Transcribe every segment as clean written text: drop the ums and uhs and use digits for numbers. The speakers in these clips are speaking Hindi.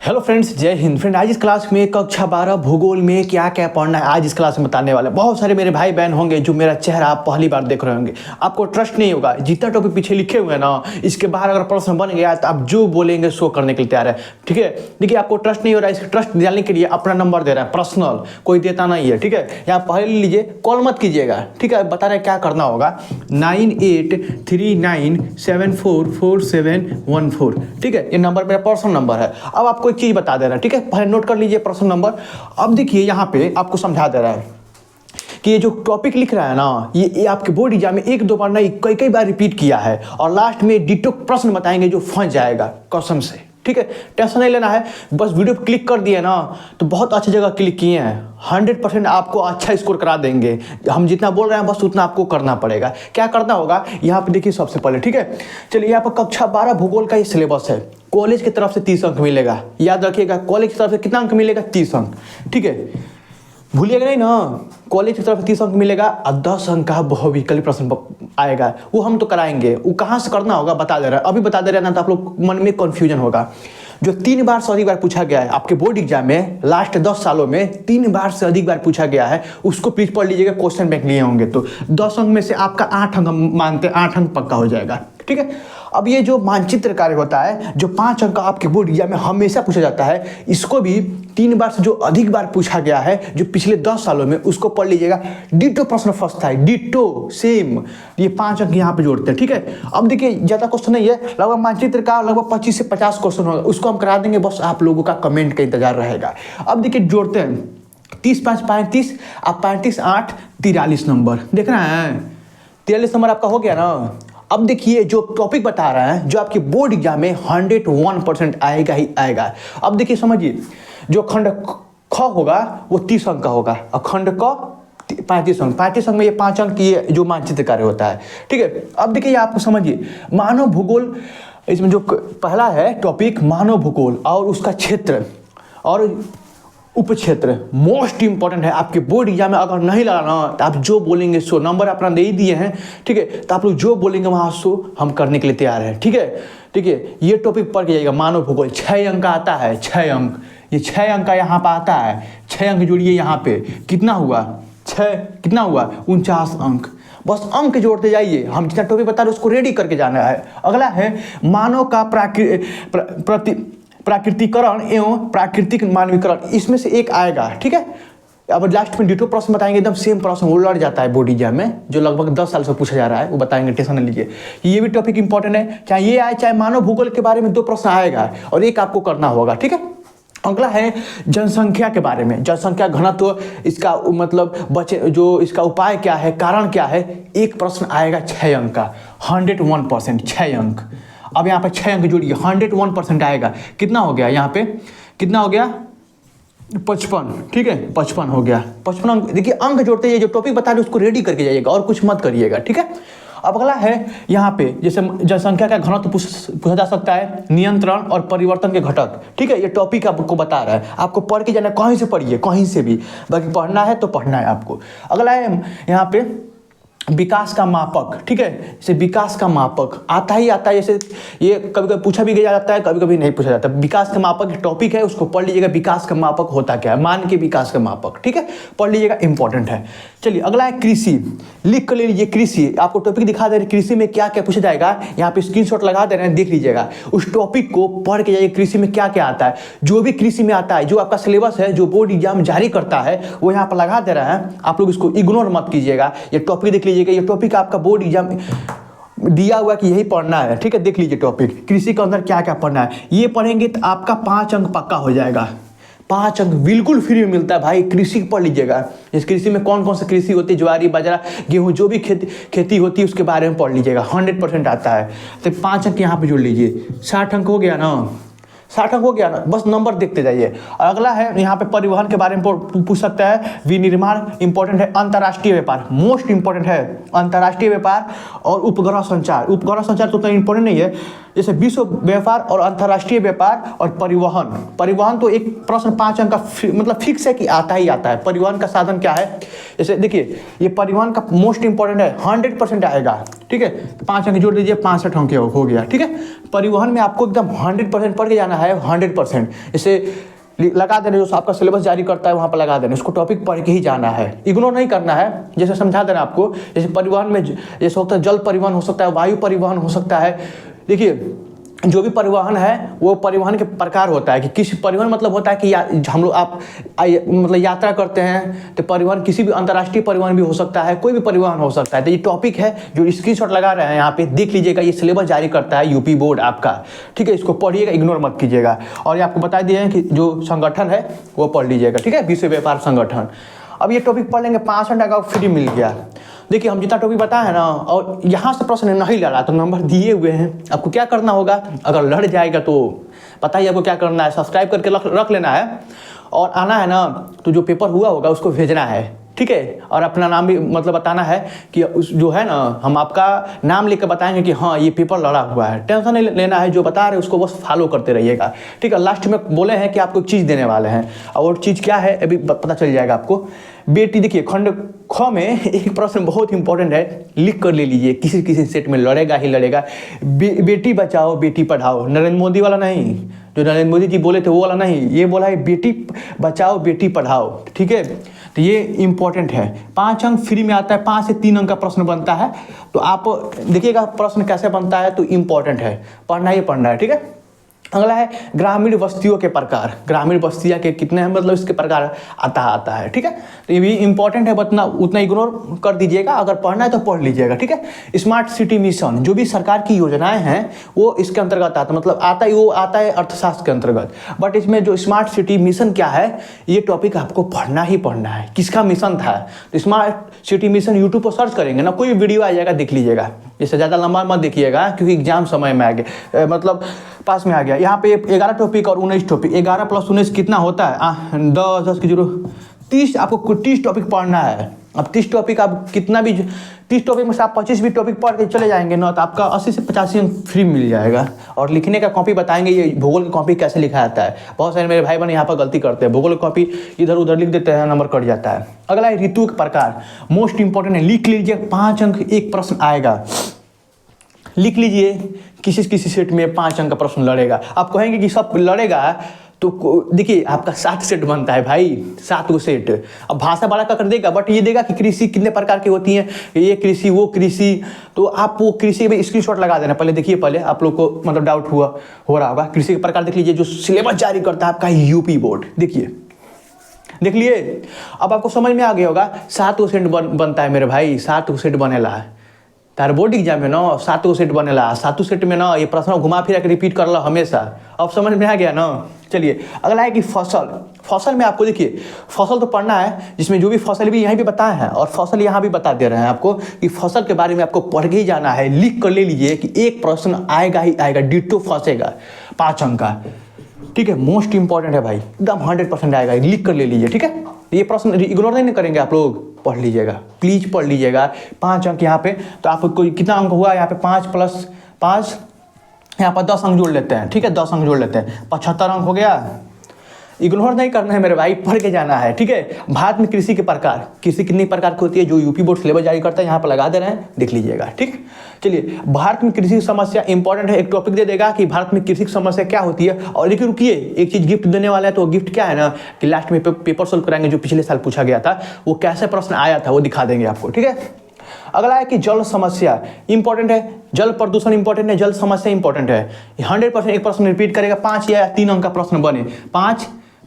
हेलो फ्रेंड्स, जय हिंद। फ्रेंड, आज इस क्लास में कक्षा 12 भूगोल में क्या क्या पढ़ना है आज इस क्लास में बताने वाले। बहुत सारे मेरे भाई बहन होंगे जो मेरा चेहरा आप पहली बार देख रहे होंगे। आपको ट्रस्ट नहीं होगा, जितना टॉपिक पीछे लिखे हुए हैं ना, इसके बाहर अगर प्रश्न बन गया तो आप जो बोलेंगे सो करने के लिए तैयार है। ठीक है, देखिए आपको ट्रस्ट नहीं हो रहा है, इसका ट्रस्ट दिलाने के लिए अपना नंबर दे रहा है, पर्सनल, कोई देता नहीं है। ठीक है, यहाँ पढ़ लीजिए, कॉल मत कीजिएगा। ठीक है, बता रहे क्या करना होगा, 9839744714। ठीक है, ये नंबर मेरा पर्सनल नंबर है। अब आपको एक चीज बता दे रहा है, ठीक है, पहले नोट कर लीजिए पर्सनल नंबर। अब देखिए यहाँ पे आपको समझा दे रहा है कि ये जो टॉपिक लिख रहा है ना, ये आपके बोर्ड एग्जाम में एक दो बार नहीं कई कई बार रिपीट किया है, और लास्ट में डिटो प्रश्न बताएंगे जो फंस जाएगा कसम से। ठीक है, टेंशन नहीं लेना है, बस वीडियो पे क्लिक कर दिए ना तो बहुत अच्छी जगह क्लिक किए हैं। 100% आपको अच्छा स्कोर करा देंगे। हम जितना बोल रहे हैं बस उतना आपको करना पड़ेगा। क्या करना होगा यहाँ पे देखिए सबसे पहले। ठीक है, चलिए यहाँ पर कक्षा 12 भूगोल का ये सिलेबस है। कॉलेज की तरफ से 30 अंक मिलेगा, याद रखिएगा। कॉलेज की तरफ से कितना अंक मिलेगा? 30 अंक। ठीक है, भूलिएगा नहीं ना, कॉलेज की तरफ से 30 अंक मिलेगा और 10 अंक का बहुविकल्पी प्रश्न आएगा, वो हम तो कराएंगे। वो कहाँ से करना होगा बता दे रहा है, अभी बता दे रहा है ना, तो आप लोग मन में कन्फ्यूजन होगा। जो 3 बार से अधिक बार पूछा गया है आपके बोर्ड एग्जाम में, लास्ट 10 सालों में 3 बार से अधिक बार पूछा गया है, उसको प्लीज पढ़ लीजिएगा। क्वेश्चन बैंक लिए होंगे तो 10 अंक में से आपका 8 अंक मानते हैं, 8 अंक पक्का हो जाएगा। ठीक है, अब ये जो मानचित्र कार्य होता है, जो 5 अंक का आपके बोर्ड एग्जाम में हमेशा पूछा जाता है, इसको भी 3 बार से जो अधिक बार पूछा गया है जो पिछले 10 सालों में, उसको पढ़ लीजिएगा। डिटो प्रश्न फंसता है, डिटो सेम, ये 5 अंक यहाँ पे जोड़ते हैं। ठीक है, अब देखिए ज्यादा क्वेश्चन नहीं है, लगभग मानचित्र का लगभग 25 से 50 क्वेश्चन होगा, उसको हम करा देंगे। बस आप लोगों का कमेंट का इंतजार रहेगा। अब देखिए जोड़ते हैं, 30 5 35, अब 35 8 43 नंबर देख रहे हैं। 43 नंबर आपका हो गया ना। अब देखिए जो टॉपिक बता रहा है, जो आपके बोर्ड एग्जाम में 101% आएगा ही आएगा। अब देखिए समझिए, जो खंड ख होगा वो 30 अंक का होगा, और खंड क 35 अंक। 35 अंक में ये 5 अंक ये जो मानचित्र कार्य होता है। ठीक है, अब देखिए आपको समझिए, मानव भूगोल, इसमें जो पहला है टॉपिक मानव भूगोल और उसका क्षेत्र और उपक्षेत्र मोस्ट इंपॉर्टेंट है आपके बोर्ड एग्जाम में। अगर नहीं लगा ना तो आप जो बोलेंगे सो, नंबर अपना दे ही दिए हैं। ठीक है, तो आप लोग जो बोलेंगे वहाँ सो हम करने के लिए तैयार हैं। ठीक है, ठीक है, ये टॉपिक पढ़ के जाइएगा। मानव भूगोल 6 अंक का आता है, 6 अंक, ये 6 अंक का यहाँ पर आता है। 6 अंक जोड़िए यहाँ पे, कितना हुआ? 6 कितना हुआ? 49 अंक। बस अंक जोड़ते जाइए, हम जितना टॉपिक बता रहे उसको रेडी करके जाना है। अगला है मानव का प्राकृतिकरण एवं प्राकृतिक मानवीकरण, इसमें से एक आएगा। ठीक है, अब लास्ट में डिटो प्रश्न बताएंगे, एकदम सेम प्रश्न वो लड़ जाता है बोर्ड एग्जाम में, जो लगभग 10 साल से पूछा जा रहा है, वो बताएंगे, टेंशन न लीजिए। ये भी टॉपिक इंपॉर्टेंट है, चाहे ये आए चाहे मानव भूगोल के बारे में 2 प्रश्न आएगा और एक आपको करना होगा। ठीक है, अगला है जनसंख्या के बारे में, जनसंख्या घनत्व, इसका मतलब बचे जो इसका उपाय क्या है, कारण क्या है, एक प्रश्न आएगा 6 अंक का, 101%, 6 अंक। अब यहाँ पे 6 अंक जोड़िए, 101% आएगा। कितना हो गया यहाँ पे, कितना हो गया? 55। ठीक है, 55 हो गया, 55 अंक। देखिए अंक जोड़ते हैं, जो टॉपिक बता रहे उसको रेडी करके जाइएगा और कुछ मत करिएगा। ठीक है, अब अगला है यहाँ पे, जैसे जनसंख्या का घनत्व पूछा जा सकता है, नियंत्रण और परिवर्तन के घटक। ठीक है, ये टॉपिक आपको बता रहा है, आपको पढ़ के जाना, कहीं से पढ़िए, कहीं से भी, बाकी पढ़ना है तो पढ़ना है आपको। अगला है यहाँ पे विकास का मापक। ठीक है, जैसे विकास का मापक आता ही आता है, जैसे ये कभी कभी पूछा भी गया जाता है, कभी कभी नहीं पूछा जाता। विकास का मापक टॉपिक है, उसको पढ़ लीजिएगा। विकास का मापक होता क्या है, मान के विकास का मापक। ठीक है, पढ़ लीजिएगा, इंपॉर्टेंट है। चलिए अगला है कृषि, लिख कर ले लीजिए। कृषि आपको टॉपिक दिखा दे रहे, कृषि में क्या क्या पूछा जाएगा, यहाँ पे स्क्रीनशॉट लगा दे रहे हैं, देख लीजिएगा। उस टॉपिक को पढ़ के जाइए, कृषि में क्या क्या आता है, जो भी कृषि में आता है, जो आपका सिलेबस है, जो बोर्ड एग्जाम जारी करता है, वो यहाँ पर लगा दे रहा है। आप लोग इसको इग्नोर मत कीजिएगा, ये टॉपिक देख लीजिएगा। ये टॉपिक आपका बोर्ड एग्जाम दिया हुआ कि यही पढ़ना है। ठीक है, देख लीजिए टॉपिक, कृषि के अंदर क्या क्या पढ़ना है, ये पढ़ेंगे तो आपका 5 अंक पक्का हो जाएगा। 5 अंक बिल्कुल फ्री में मिलता है भाई, कृषि पढ़ लीजिएगा। इस कृषि में कौन कौन सा कृषि होती है, ज्वारी बाजरा गेहूं, जो भी खेती होती है उसके बारे में पढ़ लीजिएगा, 100% आता है। तो 5 अंक यहाँ पे जोड़ लीजिए, 60 अंक हो गया ना, 60 अंक हो गया ना, बस नंबर देखते जाइए। और अगला है यहाँ पे परिवहन के बारे में पूछ सकता है, विनिर्माण इंपॉर्टेंट है, अंतर्राष्ट्रीय व्यापार मोस्ट इंपॉर्टेंट है, अंतर्राष्ट्रीय व्यापार और उपग्रह संचार। उपग्रह संचार तो उतना इंपॉर्टेंट नहीं है, जैसे विश्व व्यापार और अंतर्राष्ट्रीय व्यापार और परिवहन। परिवहन तो एक प्रश्न 5 अंक का मतलब फिक्स है कि आता ही आता है। परिवहन का साधन क्या है, जैसे देखिए ये परिवहन का मोस्ट इंपॉर्टेंट है, 100% आएगा, ठीक है। 5 अंक जोड़ दीजिए, 65 अंक हो गया, ठीक है। परिवहन में आपको एकदम 100% पढ़ के जाना है, 100%। जैसे लगा देना, जो आपका सिलेबस जारी करता है वहाँ पर लगा देना, उसको टॉपिक पढ़ के ही जाना है, इग्नोर नहीं करना है। जैसे समझा देना आपको, जैसे परिवहन में जैसे होता है जल परिवहन हो सकता है, वायु परिवहन हो सकता है। देखिए जो भी परिवहन है वो परिवहन के प्रकार होता है कि किसी परिवहन मतलब होता है कि हम लोग आप मतलब यात्रा करते हैं तो परिवहन किसी भी अंतर्राष्ट्रीय परिवहन भी हो सकता है, कोई भी परिवहन हो सकता है। तो ये टॉपिक है जो स्क्रीनशॉट लगा रहे हैं यहाँ पे, देख लीजिएगा। ये सिलेबस जारी करता है यूपी बोर्ड आपका, ठीक है। इसको पढ़िएगा, इग्नोर मत कीजिएगा। और ये आपको बता दिए हैं कि जो संगठन है वो पढ़ लीजिएगा, ठीक है, विश्व व्यापार संगठन। अब ये टॉपिक पढ़ लेंगे, 65 टका फ्री मिल गया। देखिए हम जितना टॉपिक बताए हैं ना, और यहाँ से प्रश्न नहीं लड़ा तो नंबर दिए हुए हैं। आपको क्या करना होगा, अगर लड़ जाएगा तो पता ही आपको क्या करना है, सब्सक्राइब करके रख लेना है। और आना है ना तो जो पेपर हुआ होगा उसको भेजना है, ठीक है। और अपना नाम भी मतलब बताना है कि उस जो है ना, हम आपका नाम लेकर बताएंगे कि हाँ ये पेपर लड़ा हुआ है। टेंशन नहीं लेना है, जो बता रहे हैं उसको बस फॉलो करते रहिएगा, ठीक है। लास्ट में बोले हैं कि आपको एक चीज़ देने वाले हैं, और चीज़ क्या है अभी पता चल जाएगा आपको। बेटी देखिए खंड ख में एक प्रश्न बहुत इंपॉर्टेंट है, लिख कर ले लीजिए, किसी किसी सेट में लड़ेगा ही लड़ेगा। बेटी बचाओ बेटी पढ़ाओ, नरेंद्र मोदी वाला नहीं, जो नरेंद्र मोदी जी बोले थे वो वाला नहीं, ये बोला है बेटी बचाओ बेटी पढ़ाओ, ठीक है। तो ये इंपॉर्टेंट है, 5 अंक फ्री में आता है, 5 से 3 अंक का प्रश्न बनता है। तो आप देखिएगा प्रश्न कैसे बनता है, तो इंपॉर्टेंट है, पढ़ना ही पढ़ना है, ठीक है। अगला है ग्रामीण बस्तियों के प्रकार। ग्रामीण बस्तियाँ के कितने हैं, मतलब इसके प्रकार आता है, ठीक है। तो ये भी इंपॉर्टेंट है, बतना उतना इग्नोर कर दीजिएगा, अगर पढ़ना है तो पढ़ लीजिएगा, ठीक है। स्मार्ट सिटी मिशन, जो भी सरकार की योजनाएं हैं वो इसके अंतर्गत आता है, मतलब आता है अर्थशास्त्र के अंतर्गत। बट इसमें जो स्मार्ट सिटी मिशन क्या है, ये टॉपिक आपको पढ़ना ही पढ़ना है, किसका मिशन था। तो स्मार्ट सिटी मिशन यूट्यूब पर सर्च करेंगे ना, कोई वीडियो आ जाएगा, देख लीजिएगा। जैसे ज़्यादा लंबा मत देखिएगा क्योंकि एग्जाम समय में आ गया, मतलब पास में आ गया। यहाँ पे 11 टॉपिक और 19 टॉपिक, 11 + 19 कितना होता है, 10 की 0 30। आपको 30 टॉपिक पढ़ना है। अब 30 टॉपिक आप कितना भी 30 टॉपिक में से आप 25 भी टॉपिक पढ़ के चले जाएंगे ना, तो आपका 80 से 85 अंक फ्री मिल जाएगा। और लिखने का कॉपी बताएंगे, ये भूगोल की कॉपी कैसे लिखा जाता है। बहुत सारे मेरे भाई बहन यहाँ पर गलती करते हैं, भूगोल की कॉपी इधर उधर लिख देते हैं, नंबर कट जाता है। अगला है ऋतु के प्रकार, मोस्ट इंपॉर्टेंट है, लिख लीजिए, 5 अंक एक प्रश्न आएगा, लिख लीजिए। किसी सेट में 5 अंक का प्रश्न लड़ेगा। आप कहेंगे कि सब लड़ेगा, तो देखिए आपका 7 सेट बनता है भाई, 7 सेट। अब भाषा बड़ा कर देगा, बट ये देगा कि कृषि कितने प्रकार की होती हैं, ये कृषि वो कृषि। तो आप वो कृषि में स्क्रीनशॉट लगा देना। पहले देखिए, पहले आप लोग को मतलब डाउट हो रहा होगा, कृषि के प्रकार देख लीजिए, जो सिलेबस जारी करता है आपका यूपी बोर्ड, देखिए देख लिए। अब आपको समझ में आ गया होगा, 7 सेट बनता है मेरे भाई, 7 सेट बनेला है। तार बोर्ड एग्जाम में ना 7 सेट बनेला, 7 सेट में ना ये प्रश्न घुमा फिरा के रिपीट कर लो हमेशा। अब समझ में आ गया ना। चलिए अगला है कि फसल में आपको देखिए, फसल तो पढ़ना है, जिसमें जो भी फसल भी यहीं भी बताए हैं और फसल यहाँ भी बता दे रहे हैं आपको कि फसल के बारे में आपको पढ़ के ही जाना है। लिख कर ले लीजिए कि एक प्रश्न आएगा ही आएगा, डिट्टो फंसेगा, 5 अंक का, ठीक है। मोस्ट इंपॉर्टेंट है भाई, एकदम 100% आएगा, लिख कर ले लीजिए, ठीक है। ये प्रश्न इग्नोर नहीं करेंगे आप लोग, पढ़ लीजिएगा, प्लीज पढ़ लीजिएगा। 5 अंक यहाँ पे, तो आपको कोई कितना अंक हुआ यहाँ पे, 5 + 5, यहाँ पर 10 अंक जोड़ लेते हैं, ठीक है, 10 अंक जोड़ लेते हैं, 75 अंक हो गया। इग्नोर नहीं करना है मेरे भाई, पढ़ के जाना है, ठीक है। भारत में कृषि के प्रकार, कृषि कितनी प्रकार की होती है, जो यूपी बोर्ड सिलेबस जारी करता है यहाँ पर लगा दे रहे हैं, देख लीजिएगा, ठीक। चलिए भारत में कृषि समस्या इंपॉर्टेंट है, एक टॉपिक दे देगा कि भारत में कृषि समस्या क्या होती है। और देखिए रुकिए, एक चीज गिफ्ट देने वाला है, तो गिफ्ट क्या है ना कि लास्ट में पेपर सोल्व कराएंगे, जो पिछले साल पूछा गया था, वो कैसे प्रश्न आया था वो दिखा देंगे आपको, ठीक है। अगला है कि जल समस्या इंपॉर्टेंट है, जल प्रदूषण इंपॉर्टेंट है, जल समस्या इंपॉर्टेंट है। 100% एक प्रश्न रिपीट करेगा, 5 या 3 अंक का प्रश्न बने,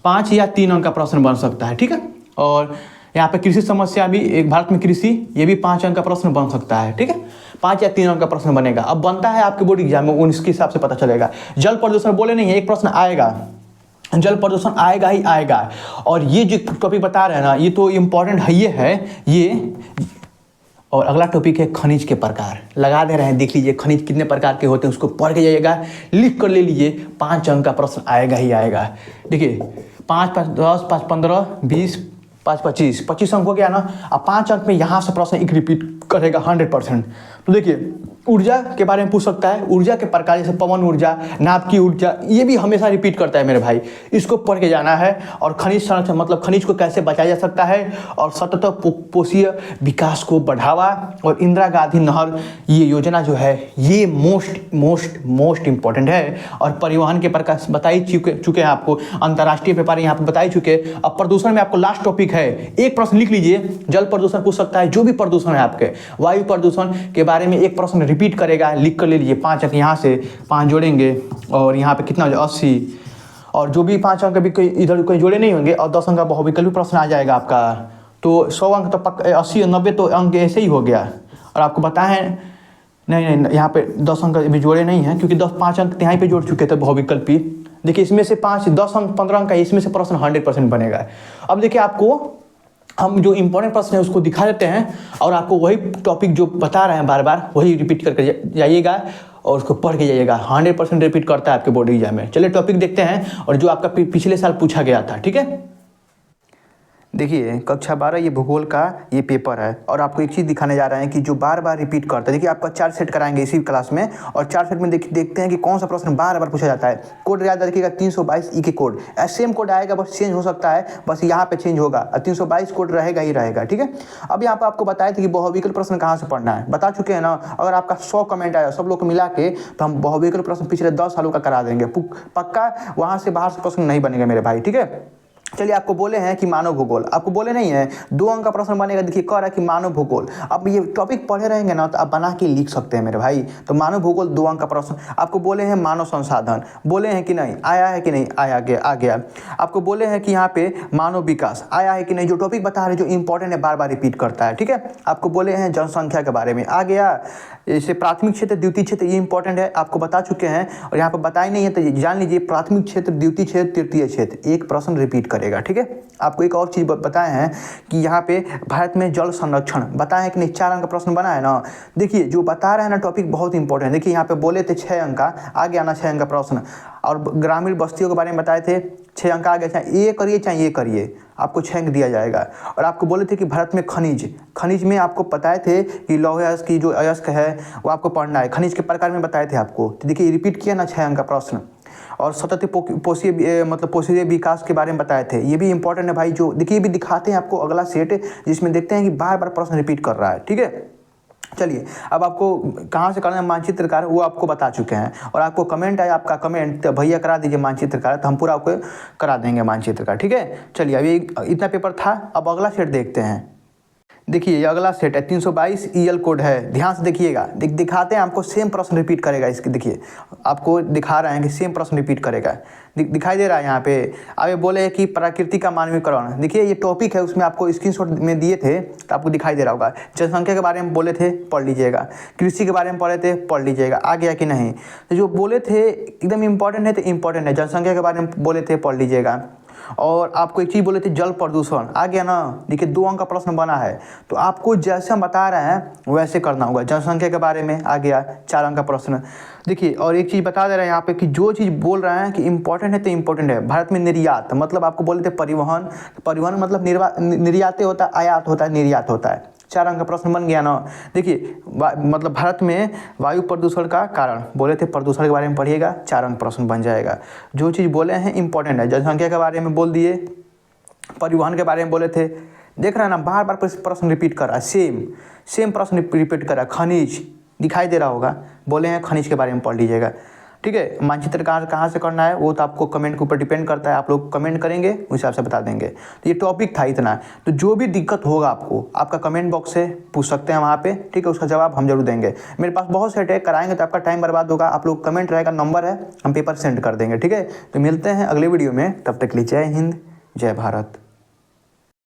5 या 3 अंक का प्रश्न बन सकता है, ठीक है। और यहाँ पे कृषि समस्या भी, एक भारत में कृषि, ये भी 5 अंक का प्रश्न बन सकता है, ठीक है। 5 या 3 अंक का प्रश्न बनेगा। अब बनता है आपके बोर्ड एग्जाम में, उसके हिसाब से पता चलेगा। जल प्रदूषण बोले नहीं है, एक प्रश्न आएगा, जल प्रदूषण आएगा ही आएगा। और ये जो टॉपिक बता रहे हैं ना, ये तो इम्पोर्टेंट है, ये। और अगला टॉपिक है खनिज के प्रकार, लगा दे रहे हैं, देख लीजिए खनिज कितने प्रकार के होते हैं, उसको पढ़ के जाइएगा, लिख कर ले लीजिए, 5 अंक का प्रश्न आएगा ही आएगा। देखिए 5 + 10, 5 + 15, 20, 5 + 25 अंक हो गया ना। अब 5 अंक में यहाँ से प्रश्न एक रिपीट करेगा 100%। तो देखिए ऊर्जा के बारे में पूछ सकता है, ऊर्जा के प्रकार जैसे पवन ऊर्जा, नाभ की ऊर्जा, ये भी हमेशा रिपीट करता है मेरे भाई, इसको पढ़ के जाना है। और खनिज संरक्षण मतलब खनिज को कैसे बचाया जा सकता है, और सतत पोषीय विकास को बढ़ावा, और इंदिरा गांधी नहर ये योजना जो है ये मोस्ट इंपॉर्टेंट है। और परिवहन के प्रकार बता ही चुके हैं आपको, अंतर्राष्ट्रीय व्यापार यहाँ पे बता ही चुके। अब प्रदूषण में आपको लास्ट टॉपिक है, एक प्रश्न लिख लीजिए, जल प्रदूषण पूछ सकता है, जो भी प्रदूषण है आपके, वायु प्रदूषण के बारे में एक प्रश्न रिपीट करेगा, लिख कर ले लीजिए। 5 अंक यहाँ से 5 जोड़ेंगे, और यहाँ पे कितना हो जाए 80, और जो भी 5 अंक भी इधर कहीं जोड़े नहीं होंगे, और 10 अंक का बहुविकल्पी प्रश्न आ जाएगा आपका, तो 100 अंक तो पक्का, 80 और 90 तो अंक ऐसे ही हो गया। और आपको बताएं नहीं यहाँ पे 10 अंक भी जोड़े नहीं हैं, क्योंकि 5 अंक यहाँ पे जोड़ चुके थे बहुविकल्पी। देखिए इसमें से 5 10 अंक 15 अंक का, इसमें से प्रश्न 100% बनेगा। अब देखिए आपको हम जो इंपॉर्टेंट प्रश्न है उसको दिखा देते हैं, और आपको वही टॉपिक जो बता रहे हैं बार बार वही रिपीट करके जाइएगा, और उसको पढ़ के जाइएगा। 100% रिपीट करता है आपके बोर्ड एग्जाम में। चलिए टॉपिक देखते हैं, और जो आपका पिछले साल पूछा गया था, ठीक है। देखिए कक्षा 12 ये भूगोल का ये पेपर है, और आपको एक चीज़ दिखाने जा रहे हैं कि जो बार बार रिपीट करता है। देखिए आपका 4 सेट कराएंगे इसी क्लास में, और 4 सेट में देखते हैं कि कौन सा प्रश्न बार बार पूछा जाता है। कोड याद रखिएगा 322 ई के कोड, सेम कोड आएगा, बस चेंज हो सकता है, बस यहाँ पे चेंज होगा, 322 कोड रहेगा ही रहेगा, ठीक है। अब यहाँ पर आपको बताया था कि बहुविकल्प प्रश्न कहाँ से पढ़ना है, बता चुके हैं ना। अगर आपका 100 कमेंट आया सब लोग को मिला के, तो हम बहुविकल्प प्रश्न पिछले 10 सालों का करा देंगे पक्का, वहाँ से बाहर से प्रश्न नहीं बनेगा मेरे भाई, ठीक है। चलिए आपको बोले हैं कि मानव भूगोल, आपको बोले नहीं है 2 अंक का प्रश्न बनेगा। देखिए कह रहा है कि मानव भूगोल, अब ये टॉपिक पढ़े रहेंगे ना तो आप बना के लिख सकते हैं मेरे भाई। तो मानव भूगोल 2 अंक का प्रश्न। आपको बोले हैं मानव संसाधन, बोले हैं कि नहीं, आया है कि नहीं, आ गया। आपको बोले हैं कि यहाँ पे मानव विकास, आया है कि नहीं, जो टॉपिक बता रहे जो इंपॉर्टेंट है बार बार रिपीट करता है, ठीक है। आपको बोले हैं जनसंख्या के बारे में, आ गया। जैसे प्राथमिक क्षेत्र द्वितीय क्षेत्र ये इंपॉर्टेंट है, आपको बता चुके हैं, और यहाँ पर बताया नहीं है तो जान लीजिए, प्राथमिक क्षेत्र द्वितीय क्षेत्र तृतीय क्षेत्र, एक प्रश्न रिपीट करेगा, ठीक है। आपको एक और चीज़ बताए हैं कि यहाँ पे भारत में जल संरक्षण बताए हैं कि नहीं, 4 अंक का प्रश्न बना है ना। देखिए जो बता रहे हैं ना टॉपिक बहुत इंपॉर्टेंट है। देखिए यहाँ पे बोले थे 6 अंक का, आ गया ना 6 अंक का प्रश्न। और ग्रामीण बस्तियों के बारे में बताए थे, 6 अंक आ गया, चाहे ये करिए चाहे ये करिए, आपको 6 अंक दिया जाएगा। और आपको बोले थे कि भारत में खनिज में आपको बताए थे कि लौह अयस्क की जो अयस्क है वो आपको पढ़ना है, खनिज के प्रकार में बताए थे आपको। तो देखिए रिपीट किया ना 6 अंक का प्रश्न। और सतत पोषीय विकास के बारे में बताए थे, ये भी इंपॉर्टेंट है भाई। जो देखिए भी दिखाते हैं आपको अगला सेट, जिसमें देखते हैं कि बार बार प्रश्न रिपीट कर रहा है, ठीक है। चलिए अब आपको कहाँ से करना है मानचित्रकार, वो आपको बता चुके हैं। और आपको कमेंट आया, आपका कमेंट तो भैया करा दीजिए मानचित्रकार, तो हम पूरा आपको करा देंगे मानचित्रकार, ठीक है। चलिए अभी इतना पेपर था, अब अगला सेट देखते हैं। देखिए ये अगला सेट है, 322 ईएल कोड है, ध्यान से देखिएगा। दिखाते हैं आपको, सेम प्रश्न रिपीट करेगा इसके। देखिए आपको दिखा रहे हैं कि सेम प्रश्न रिपीट करेगा, दिखाई दे रहा है यहाँ पे। अब ये बोले कि प्रकृति का मानवीकरण, देखिए ये टॉपिक है, उसमें आपको स्क्रीनशॉट में दिए थे तो आपको दिखाई दे रहा होगा। जनसंख्या के बारे में बोले थे, पढ़ लीजिएगा। कृषि के बारे में पढ़े थे, पढ़ लीजिएगा। आ गया कि नहीं, तो जो बोले थे एकदम इंपॉर्टेंट है तो इंपॉर्टेंट है। जनसंख्या के बारे में बोले थे, पढ़ लीजिएगा। और आपको एक चीज़ बोले थे जल प्रदूषण, आ गया ना। देखिए 2 अंक का प्रश्न बना है, तो आपको जैसे हम बता रहे हैं वैसे करना होगा। जनसंख्या के बारे में आ गया 4 अंक का प्रश्न। देखिए और एक चीज़ बता दे रहे हैं यहाँ पे कि जो चीज़ बोल रहे हैं कि इंपॉर्टेंट है तो इंपॉर्टेंट है। भारत में निर्यात मतलब आपको बोले थे परिवहन मतलब निर्यात होता है, आयात होता है, निर्यात होता है। 4 अंक का प्रश्न बन गया ना। देखिए मतलब भारत में वायु प्रदूषण का कारण बोले थे, प्रदूषण के बारे में पढ़िएगा, 4 अंक प्रश्न बन जाएगा। जो चीज़ बोले हैं इंपॉर्टेंट है। जनसंख्या के बारे में बोल दिए, परिवहन के बारे में बोले थे। देख रहे हैं ना, बार बार प्रश्न रिपीट कर रहा है, सेम प्रश्न रिपीट कर रहा है। खनिज दिखाई दे रहा होगा, बोले हैं खनिज के बारे में पढ़ लीजिएगा, ठीक है। मानचित्र कहाँ से करना है वो तो आपको कमेंट के ऊपर डिपेंड करता है, आप लोग कमेंट करेंगे उस हिसाब से बता देंगे। तो ये टॉपिक था इतना। तो जो भी दिक्कत होगा आपको, आपका कमेंट बॉक्स से पूछ सकते हैं वहाँ पे, ठीक है। उसका जवाब हम जरूर देंगे। मेरे पास बहुत सेट है, कराएंगे तो आपका टाइम बर्बाद होगा। आप लोग कमेंट रहेगा, नंबर है, हम पेपर सेंड कर देंगे, ठीक है। तो मिलते हैं अगले वीडियो में, तब तक के लिए जय हिंद, जय भारत।